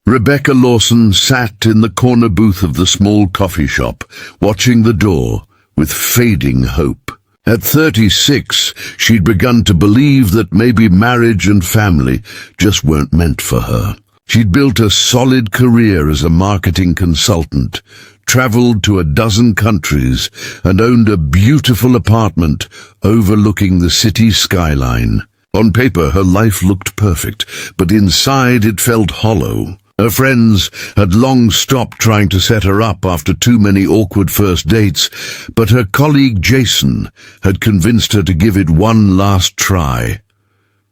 Rebecca Lawson sat in the corner booth of the small coffee shop, watching the door with fading hope. At 36, she'd begun to believe that maybe marriage and family just weren't meant for her. She'd built a solid career as a marketing consultant, traveled to 12 countries, and owned a beautiful apartment overlooking the city skyline. On paper, her life looked perfect, but inside it felt hollow. Her friends had long stopped trying to set her up after too many awkward first dates, but her colleague Jason had convinced her to give it one last try.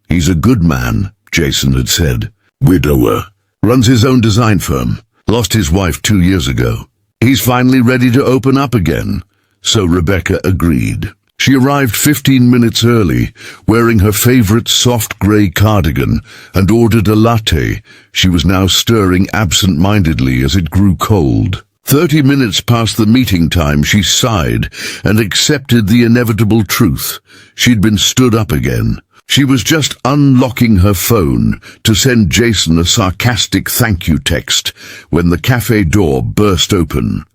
"He's a good man," Jason had said. "Widower. Runs his own design firm. Lost his wife 2 years ago. He's finally ready to open up again." So Rebecca agreed. She arrived 15 minutes early, wearing her favorite soft grey cardigan, and ordered a latte. She was now stirring absent-mindedly as it grew cold. 30 minutes past the meeting time, she sighed and accepted the inevitable truth. She'd been stood up again. She was just unlocking her phone to send Jason a sarcastic thank you text when the café door burst open.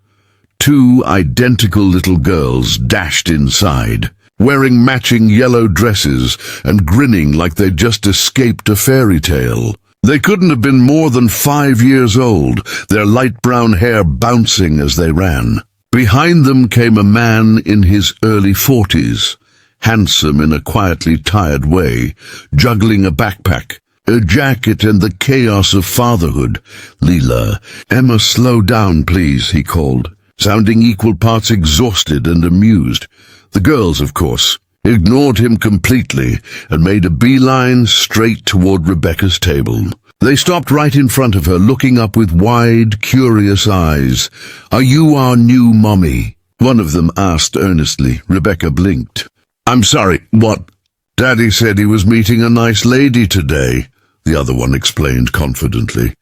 2 identical little girls dashed inside, wearing matching yellow dresses and grinning like they'd just escaped a fairy tale. They couldn't have been more than 5 years old, their light brown hair bouncing as they ran. Behind them came a man in his early 40s, handsome in a quietly tired way, juggling a backpack, a jacket, and the chaos of fatherhood. "Leela, Emma, slow down, please," he called, sounding equal parts exhausted and amused. The girls, of course, ignored him completely and made a beeline straight toward Rebecca's table. They stopped right in front of her, looking up with wide, curious eyes. "Are you our new mommy?" one of them asked earnestly. Rebecca blinked. "I'm sorry, what?" "Daddy said he was meeting a nice lady today," the other one explained confidently.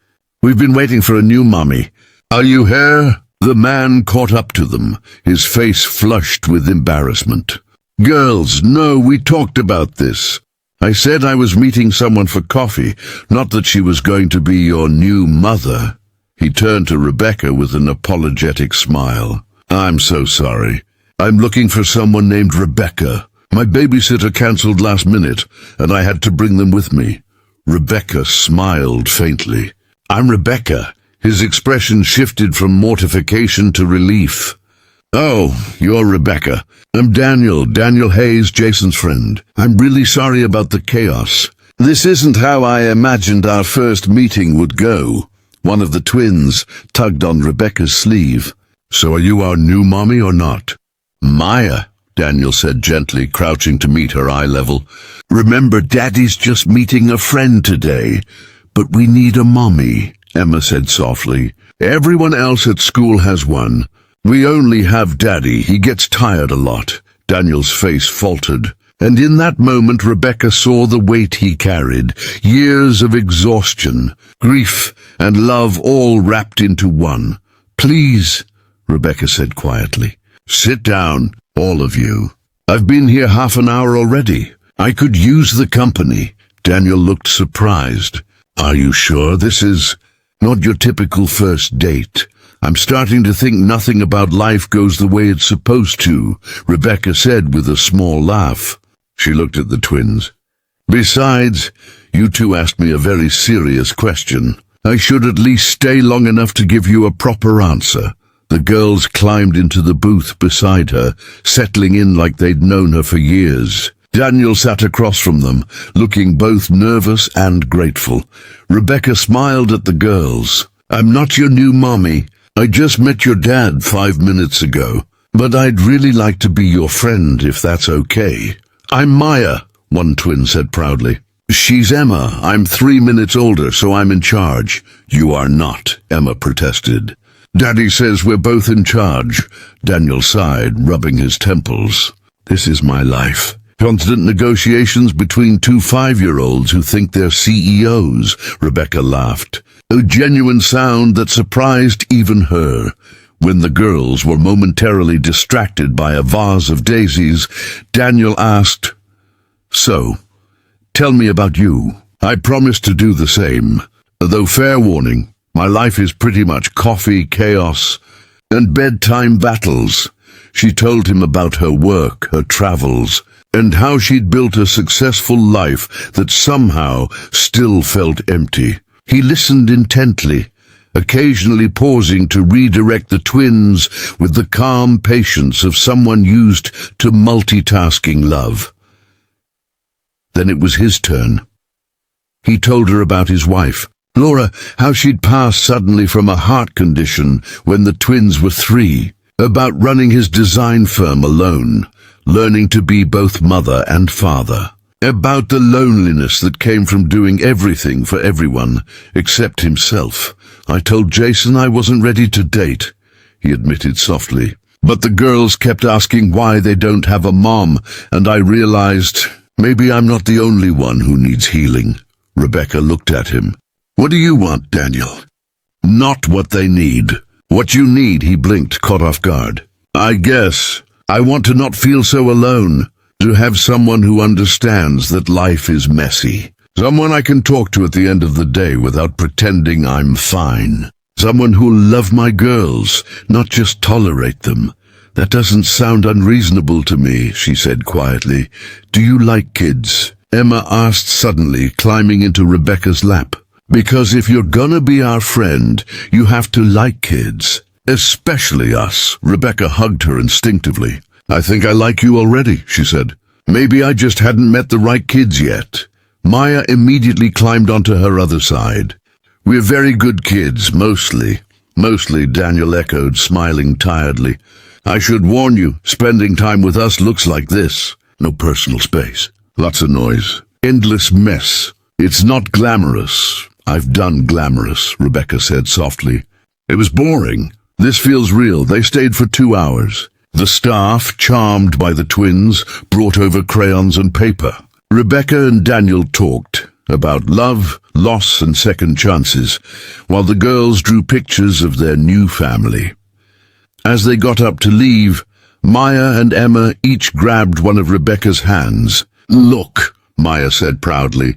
"We've been waiting for a new mommy. Are you here?" The man caught up to them, his face flushed with embarrassment. "Girls, no, we talked about this. I said I was meeting someone for coffee, not that she was going to be your new mother." He turned to Rebecca with an apologetic smile. "I'm so sorry. I'm looking for someone named Rebecca. My babysitter cancelled last minute, and I had to bring them with me." Rebecca smiled faintly. "I'm Rebecca." His expression shifted from mortification to relief. "Oh, you're Rebecca. I'm Daniel Hayes, Jason's friend. I'm really sorry about the chaos. This isn't how I imagined our first meeting would go." One of the twins tugged on Rebecca's sleeve. "So are you our new mommy or not?" "Maya," Daniel said gently, crouching to meet her eye level. "Remember, Daddy's just meeting a friend today, but we need a mommy," Emma said softly. "Everyone else at school has one. We only have Daddy. He gets tired a lot." Daniel's face faltered, and in that moment Rebecca saw the weight he carried, years of exhaustion, grief, and love all wrapped into one. "Please," Rebecca said quietly, "sit down, all of you. I've been here half an hour already. I could use the company." Daniel looked surprised. "Are you sure this is not your typical first date? I'm starting to think nothing about life goes the way it's supposed to," Rebecca said with a small laugh. She looked at the twins. "Besides, you two asked me a very serious question. I should at least stay long enough to give you a proper answer." The girls climbed into the booth beside her, settling in like they'd known her for years. Daniel sat across from them, looking both nervous and grateful. Rebecca smiled at the girls. "I'm not your new mommy. I just met your dad 5 minutes ago. But I'd really like to be your friend, if that's okay." "I'm Maya," one twin said proudly. "She's Emma. I'm 3 minutes older, so I'm in charge." "You are not," Emma protested. "Daddy says we're both in charge." Daniel sighed, rubbing his temples. "This is my life. Constant negotiations between 2 5-year-olds who think they're CEOs." Rebecca laughed, a genuine sound that surprised even her. When the girls were momentarily distracted by a vase of daisies, Daniel asked, "So, tell me about you." "I promise to do the same, though fair warning, My life is pretty much coffee, chaos, and bedtime battles. She told him about her work, her travels, and how she'd built a successful life that somehow still felt empty. He listened intently, occasionally pausing to redirect the twins with the calm patience of someone used to multitasking love. Then it was his turn. He told her about his wife, Laura, how she'd passed suddenly from a heart condition when the twins were 3, about running his design firm alone, learning to be both mother and father, about the loneliness that came from doing everything for everyone except himself. I told Jason I wasn't ready to date, he admitted softly. But the girls kept asking why they don't have a mom, and I realized maybe I'm not the only one who needs healing. Rebecca looked at him. What do you want, Daniel? Not what they need. What you need, he blinked, caught off guard. I guess I want to not feel so alone, to have someone who understands that life is messy. Someone I can talk to at the end of the day without pretending I'm fine. Someone who'll love my girls, not just tolerate them. That doesn't sound unreasonable to me, she said quietly. Do you like kids? Emma asked suddenly, climbing into Rebecca's lap. Because if you're gonna be our friend, you have to like kids. Especially us. Rebecca hugged her instinctively. I think I like you already, she said. Maybe I just hadn't met the right kids yet. Maya immediately climbed onto her other side. We're very good kids, mostly. Mostly, Daniel echoed, smiling tiredly. I should warn you, spending time with us looks like this. No personal space. Lots of noise. Endless mess. It's not glamorous. I've done glamorous, Rebecca said softly. It was boring. This feels real. They stayed for 2 hours. The staff, charmed by the twins, brought over crayons and paper. Rebecca and Daniel talked about love, loss, and second chances, while the girls drew pictures of their new family. As they got up to leave, Maya and Emma each grabbed one of Rebecca's hands. Look, Maya said proudly.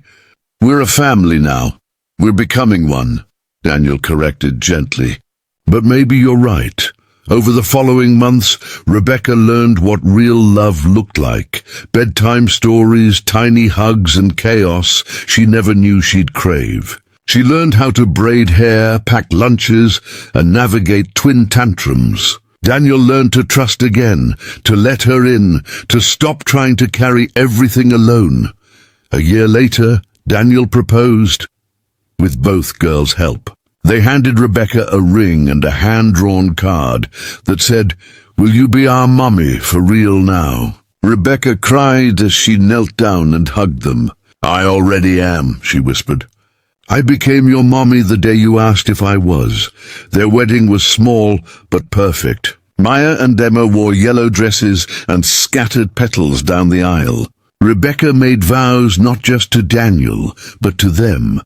We're a family now. We're becoming one, Daniel corrected gently. But maybe you're right. Over the following months, Rebecca learned what real love looked like. Bedtime stories, tiny hugs, and chaos she never knew she'd crave. She learned how to braid hair, pack lunches, and navigate twin tantrums. Daniel learned to trust again, to let her in, to stop trying to carry everything alone. A year later, Daniel proposed, with both girls' help. They handed Rebecca a ring and a hand-drawn card that said, Will you be our mummy for real now? Rebecca cried as she knelt down and hugged them. I already am, she whispered. I became your mommy the day you asked if I was. Their wedding was small but perfect. Maya and Emma wore yellow dresses and scattered petals down the aisle. Rebecca made vows not just to Daniel, but to them,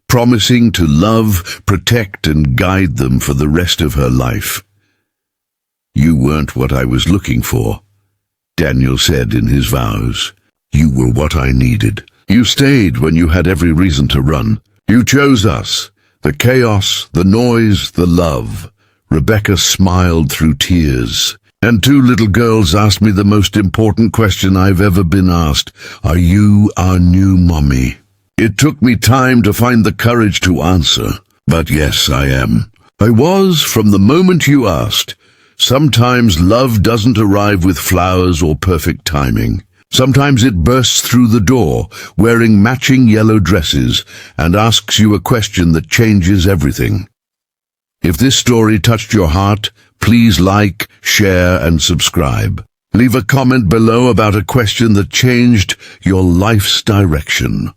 promising to love, protect, and guide them for the rest of her life. You weren't what I was looking for, Daniel said in his vows. You were what I needed. You stayed when you had every reason to run. You chose us, the chaos, the noise, the love. Rebecca smiled through tears, and 2 little girls asked me the most important question I've ever been asked. Are you our new mommy? It took me time to find the courage to answer, but yes, I am. I was from the moment you asked. Sometimes love doesn't arrive with flowers or perfect timing. Sometimes it bursts through the door, wearing matching yellow dresses, and asks you a question that changes everything. If this story touched your heart, please like, share, and subscribe. Leave a comment below about a question that changed your life's direction.